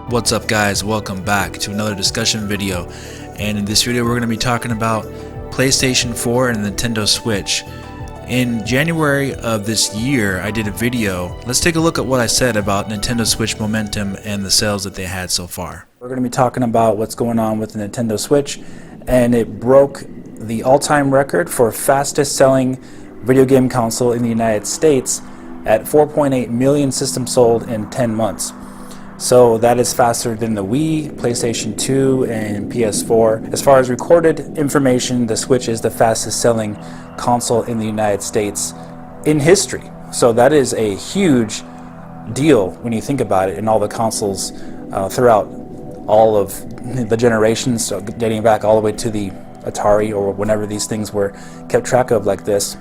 What's up guys, welcome back to another discussion video, and in this video we're going to be talking about PlayStation 4 and Nintendo Switch. In January of this year I did a video. Let's take a look at what I said about Nintendo Switch momentum and the sales that they had so far. We're going to be talking about what's going on with the Nintendo Switch, and it broke the all-time record for fastest selling video game console in the United States at 4.8 million systems sold in 10 months. So that is faster than the Wii, PlayStation 2, and PS4. As far as recorded information, the Switch is the fastest selling console in the United States in history. So that is a huge deal when you think about it, in all the consoles throughout all of the generations, so dating back all the way to the Atari or whenever these things were kept track of like this.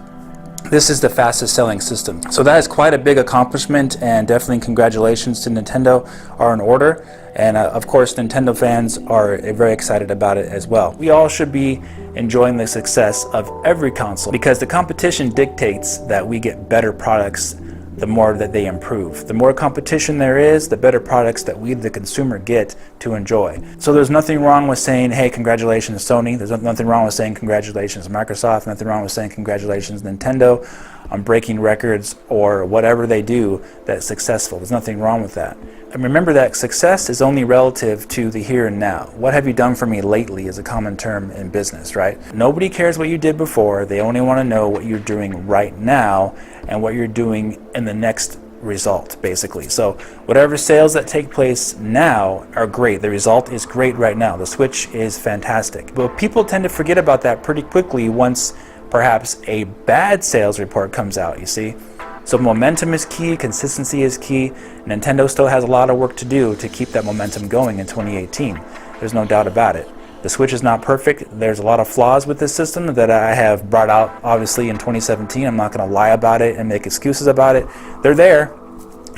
This is the fastest selling system. So that is quite a big accomplishment, and definitely congratulations to Nintendo are in order. And of course Nintendo fans are very excited about it as well. We all should be enjoying the success of every console because the competition dictates that we get better products the more that they improve. The more competition there is, the better products that we, the consumer, get to enjoy. So there's nothing wrong with saying, hey, congratulations Sony. There's nothing wrong with saying congratulations Microsoft. Nothing wrong with saying congratulations Nintendo on breaking records or whatever they do that's successful. There's nothing wrong with that. And remember that success is only relative to the here and now. What have you done for me lately is a common term in business, right? Nobody cares what you did before. They only want to know what you're doing right now and what you're doing in the next result, basically. So whatever sales that take place now are great. The result is great right now. The Switch is fantastic. But people tend to forget about that pretty quickly once perhaps a bad sales report comes out, you see. So momentum is key, consistency is key. Nintendo still has a lot of work to do to keep that momentum going in 2018. There's no doubt about it. The Switch is not perfect. There's a lot of flaws with this system that I have brought out obviously in 2017. I'm not going to lie about it and make excuses about it. They're there.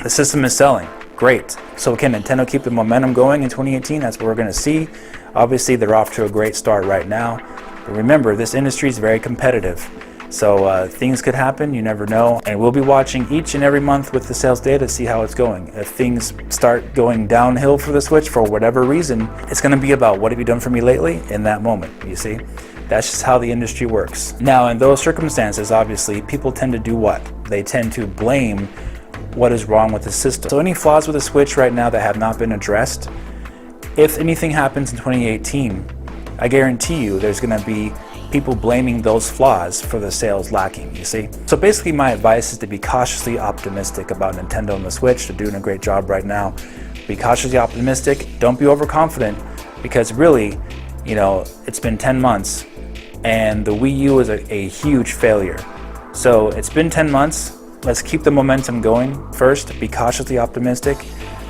The system is selling. Great. So can Nintendo keep the momentum going in 2018? That's what we're going to see. Obviously they're off to a great start right now. But remember, this industry is very competitive. So things could happen, you never know. And we'll be watching each and every month with the sales data to see how it's going. If things start going downhill for the Switch for whatever reason, it's going to be about what have you done for me lately in that moment, you see. That's just how the industry works. Now in those circumstances, obviously, people tend to do what? They tend to blame what is wrong with the system. So any flaws with the Switch right now that have not been addressed, if anything happens in 2018, I guarantee you there's going to be people blaming those flaws for the sales lacking, you see. So basically my advice is to be cautiously optimistic about Nintendo and the Switch. They're doing a great job right now. Be cautiously optimistic. Don't be overconfident, because really, you know, it's been 10 months and the Wii U is a huge failure. So it's been 10 months. Let's keep the momentum going first. Be cautiously optimistic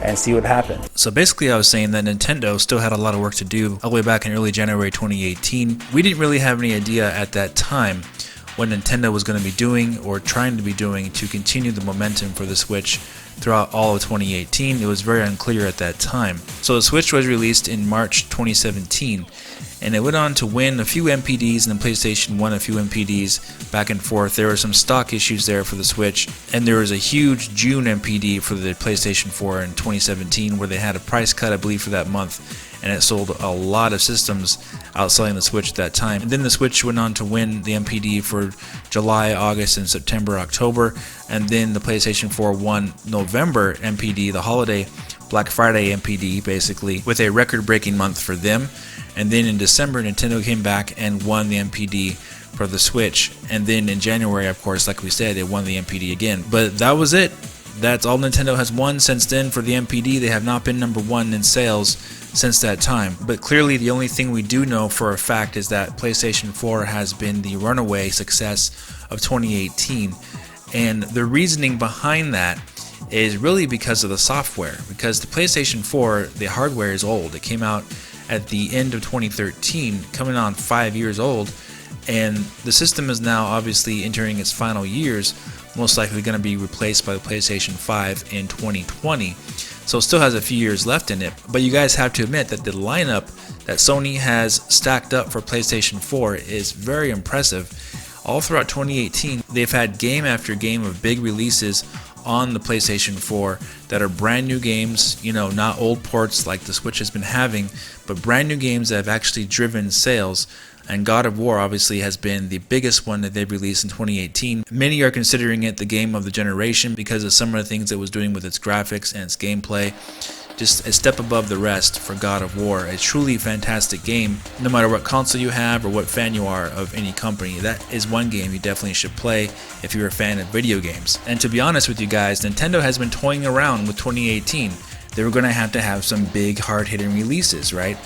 and see what happens. So basically I was saying that Nintendo still had a lot of work to do all the way back in early January 2018. We didn't really have any idea at that time what Nintendo was going to be doing or trying to be doing to continue the momentum for the Switch throughout all of 2018. It was very unclear at that time. So the Switch was released in March 2017, and it went on to win a few NPDs, and then PlayStation won a few NPDs back and forth. There were some stock issues there for the Switch, and there was a huge June NPD for the PlayStation 4 in 2017 where they had a price cut, I believe, for that month, and it sold a lot of systems outselling the Switch at that time. And then the Switch went on to win the NPD for July, August, and September, October, and then the PlayStation 4 won November NPD, the holiday Black Friday NPD, basically, with a record-breaking month for them. And then in December, Nintendo came back and won the NPD for the Switch. And then in January, of course, like we said, they won the NPD again. But that was it. That's all Nintendo has won since then for the NPD. They have not been number one in sales since that time. But clearly the only thing we do know for a fact is that PlayStation 4 has been the runaway success of 2018. And the reasoning behind that is really because of the software. Because the PlayStation 4, the hardware is old. It came out at the end of 2013, coming on 5 years old, and the system is now obviously entering its final years, most likely going to be replaced by the PlayStation 5 in 2020. So it still has a few years left in it, but you guys have to admit that the lineup that Sony has stacked up for PlayStation 4 is very impressive. All throughout 2018, they've had game after game of big releases on the PlayStation 4 that are brand new games, you know, not old ports like the Switch has been having, but brand new games that have actually driven sales. And God of War obviously has been the biggest one that they've released in 2018. Many are considering it the game of the generation because of some of the things it was doing with its graphics and its gameplay. Just a step above the rest for God of War. A truly fantastic game, no matter what console you have or what fan you are of any company. That is one game you definitely should play if you're a fan of video games. And to be honest with you guys, Nintendo has been toying around with 2018. They were going to have some big hard-hitting releases, right?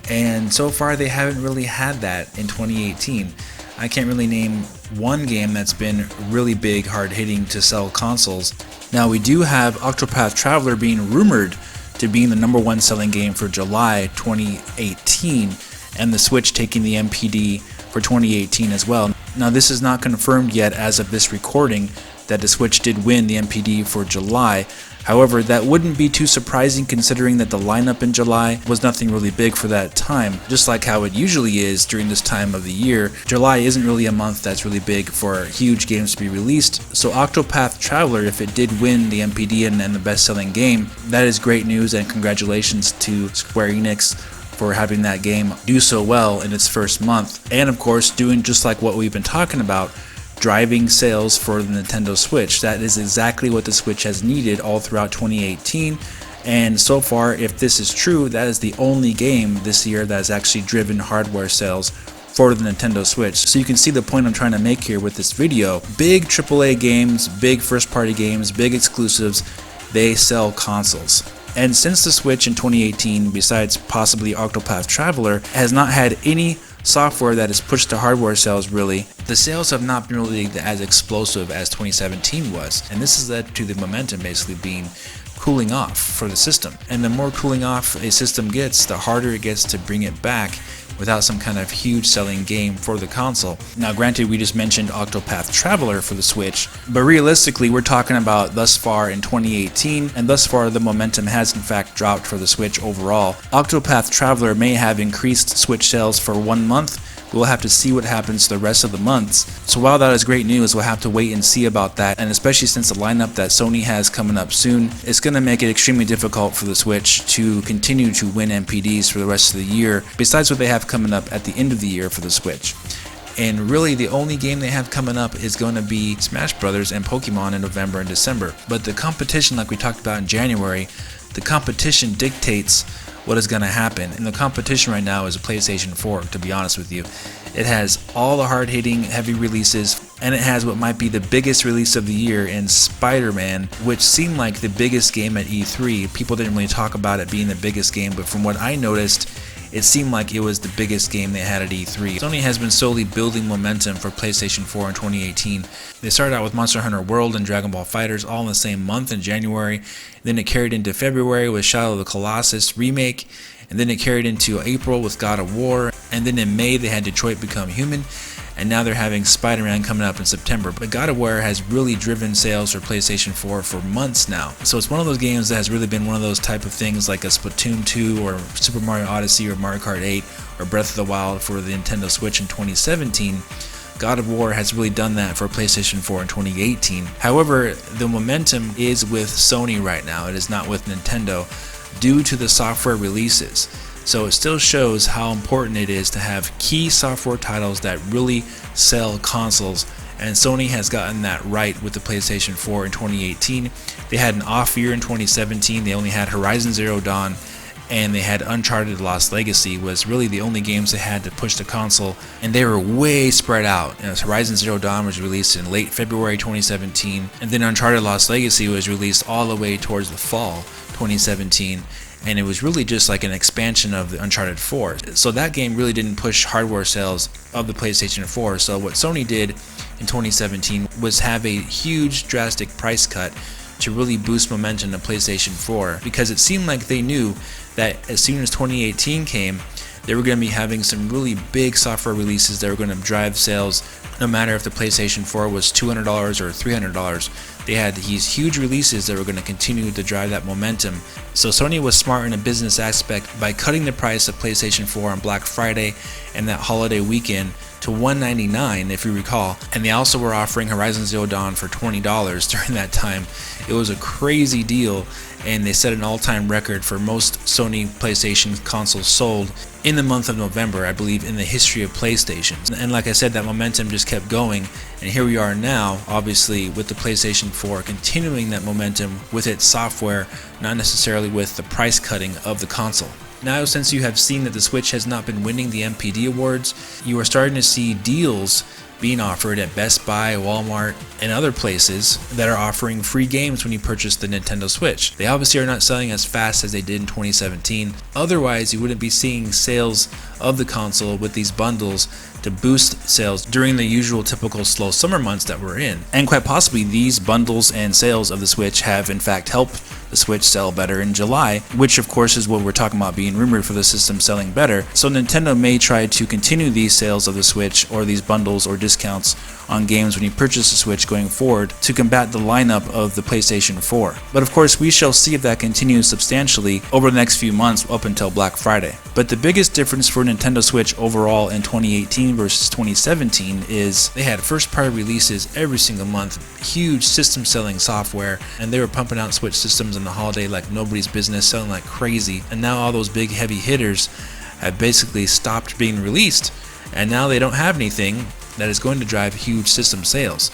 And so far they haven't really had that in 2018. I can't really name one game that's been really big, hard-hitting to sell consoles. Now we do have Octopath Traveler being rumored to being the #1 selling game for July 2018, and the Switch taking the NPD for 2018 as well. Now this is not confirmed yet as of this recording that the Switch did win the NPD for July. However, that wouldn't be too surprising considering that the lineup in July was nothing really big for that time. Just like how it usually is during this time of the year, July isn't really a month that's really big for huge games to be released. So Octopath Traveler, if it did win the NPD and the best-selling game, that is great news, and congratulations to Square Enix for having that game do so well in its first month. And of course, doing just like what we've been talking about, driving sales for the Nintendo Switch. That is exactly what the Switch has needed all throughout 2018, and so far, if this is true, that is the only game this year that has actually driven hardware sales for the Nintendo Switch. So you can see the point I'm trying to make here with this video. Big AAA games, big first-party games, big exclusives, they sell consoles. And since the Switch in 2018, besides possibly Octopath Traveler, has not had any software that has pushed the hardware sales really, the sales have not been really as explosive as 2017 was. And this has led to the momentum basically being cooling off for the system. And the more cooling off a system gets, the harder it gets to bring it back without some kind of huge selling game for the console. Now granted, we just mentioned Octopath Traveler for the Switch, but realistically we're talking about thus far in 2018, and thus far the momentum has in fact dropped for the Switch overall. Octopath Traveler may have increased Switch sales for 1 month. We'll have to see what happens the rest of the months. So while that is great news, we'll have to wait and see about that, and especially since the lineup that Sony has coming up soon, it's going to make it extremely difficult for the Switch to continue to win NPDs for the rest of the year, besides what they have coming up at the end of the year for the Switch. And really the only game they have coming up is going to be Smash Brothers and Pokemon in November and December. But the competition, like we talked about in January, the competition dictates what is going to happen. And the competition right now is a PlayStation 4, to be honest with you. It has all the hard-hitting, heavy releases, and it has what might be the biggest release of the year in Spider-Man, which seemed like the biggest game at E3. People didn't really talk about it being the biggest game, but from what I noticed, it seemed like it was the biggest game they had at E3. Sony has been slowly building momentum for PlayStation 4 in 2018. They started out with Monster Hunter World and Dragon Ball FighterZ all in the same month in January. Then it carried into February with Shadow of the Colossus remake, and then it carried into April with God of War, and then in May they had Detroit Become Human, and now they're having Spider-Man coming up in September. But God of War has really driven sales for PlayStation 4 for months now. So it's one of those games that has really been one of those type of things like a Splatoon 2 or Super Mario Odyssey or Mario Kart 8 or Breath of the Wild for the Nintendo Switch in 2017. God of War has really done that for PlayStation 4 in 2018. However, the momentum is with Sony right now. It is not with Nintendo due to the software releases. So it still shows how important it is to have key software titles that really sell consoles, and Sony has gotten that right with the PlayStation 4 in 2018. They had an off year in 2017. They only had Horizon Zero Dawn, and they had Uncharted Lost Legacy was really the only games they had to push the console, and they were way spread out. Horizon Zero Dawn was released in late February 2017, and then Uncharted Lost Legacy was released all the way towards the fall 2017. And it was really just like an expansion of the Uncharted 4. So that game really didn't push hardware sales of the PlayStation 4. So what Sony did in 2017 was have a huge drastic price cut to really boost momentum to PlayStation 4, because it seemed like they knew that as soon as 2018 came, they were going to be having some really big software releases that were going to drive sales, no matter if the PlayStation 4 was $200 or $300. They had these huge releases that were going to continue to drive that momentum. So Sony was smart in a business aspect by cutting the price of PlayStation 4 on Black Friday and that holiday weekend to $199 if you recall, and they also were offering Horizon Zero Dawn for $20 during that time. It was a crazy deal, and they set an all-time record for most Sony PlayStation consoles sold in the month of November, I believe, in the history of PlayStation. And like I said, that momentum just kept going, and here we are now, obviously, with the PlayStation 4 continuing that momentum with its software, not necessarily with the price cutting of the console. Now, since you have seen that the Switch has not been winning the NPD awards, you are starting to see deals being offered at Best Buy, Walmart, and other places that are offering free games when you purchase the Nintendo Switch. They obviously are not selling as fast as they did in 2017. Otherwise, you wouldn't be seeing sales of the console with these bundles to boost sales during the usual typical slow summer months that we're in. And quite possibly, these bundles and sales of the Switch have in fact helped the Switch sell better in July, which of course is what we're talking about being rumored for the system selling better. So Nintendo may try to continue these sales of the Switch or these bundles or discounts on games when you purchase the Switch going forward to combat the lineup of the PlayStation 4. But of course, we shall see if that continues substantially over the next few months up until Black Friday. But the biggest difference for Nintendo Switch overall in 2018 versus 2017 is they had first-party releases every single month, huge system selling software, and they were pumping out Switch systems in the holiday like nobody's business, selling like crazy. And now all those big heavy hitters have basically stopped being released, and now they don't have anything that is going to drive huge system sales.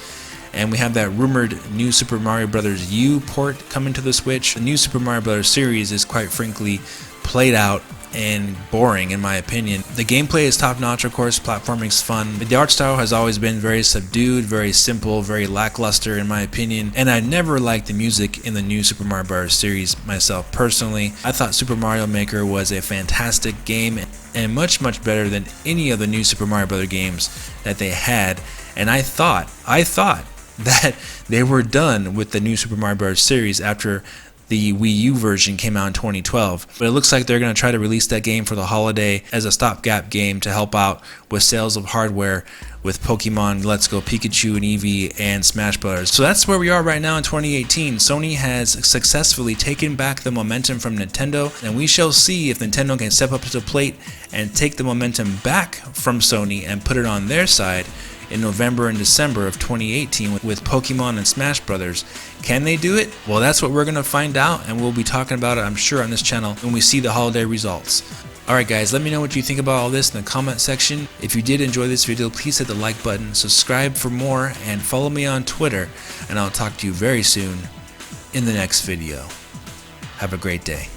And we have that rumored new Super Mario Bros. U port coming to the Switch. The new Super Mario Bros. Series is quite frankly played out and boring in my opinion. The gameplay is top notch, of course, platforming's fun. The art style has always been very subdued, very simple, very lackluster in my opinion, and I never liked the music in the new Super Mario Bros. Series myself personally. I thought Super Mario Maker was a fantastic game and much better than any of the new Super Mario Bros. Games that they had, and I thought that they were done with the new Super Mario Bros. Series after the Wii U version came out in 2012, but it looks like they're going to try to release that game for the holiday as a stopgap game to help out with sales of hardware with Pokemon Let's Go Pikachu and Eevee and Smash Bros. So that's where we are right now in 2018. Sony has successfully taken back the momentum from Nintendo, and we shall see if Nintendo can step up to the plate and take the momentum back from Sony and put it on their side in November and December of 2018 with Pokemon and Smash Brothers. Can they do it? Well, that's what we're going to find out, and we'll be talking about it, I'm sure, on this channel when we see the holiday results. Alright guys, let me know what you think about all this in the comment section. If you did enjoy this video, please hit the like button, subscribe for more, and follow me on Twitter, and I'll talk to you very soon in the next video. Have a great day.